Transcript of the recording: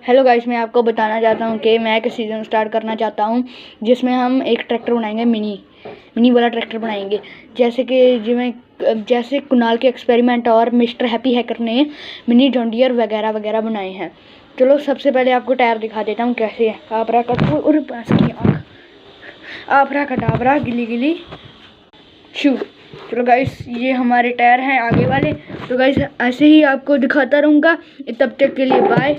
Hello guys, मैं आपको बताना चाहता हूँ कि मैं एक सीज़न स्टार्ट करना चाहता हूँ जिसमें हम एक ट्रैक्टर बनाएंगे, मिनी वाला ट्रैक्टर बनाएंगे। जैसे कुणाल के एक्सपेरिमेंट और मिस्टर हैप्पी हैकर ने मिनी जॉन डियर वगैरह वगैरह बनाए हैं। चलो सबसे पहले आपको टायर दिखा देता हूँ कैसे है। आपरा कटाबरा गिली गिली शू। चलो गाइस, ये हमारे टायर हैं आगे वाले। तो गाइस ऐसे ही आपको दिखाता रहूँगा, तब तक के लिए बाय।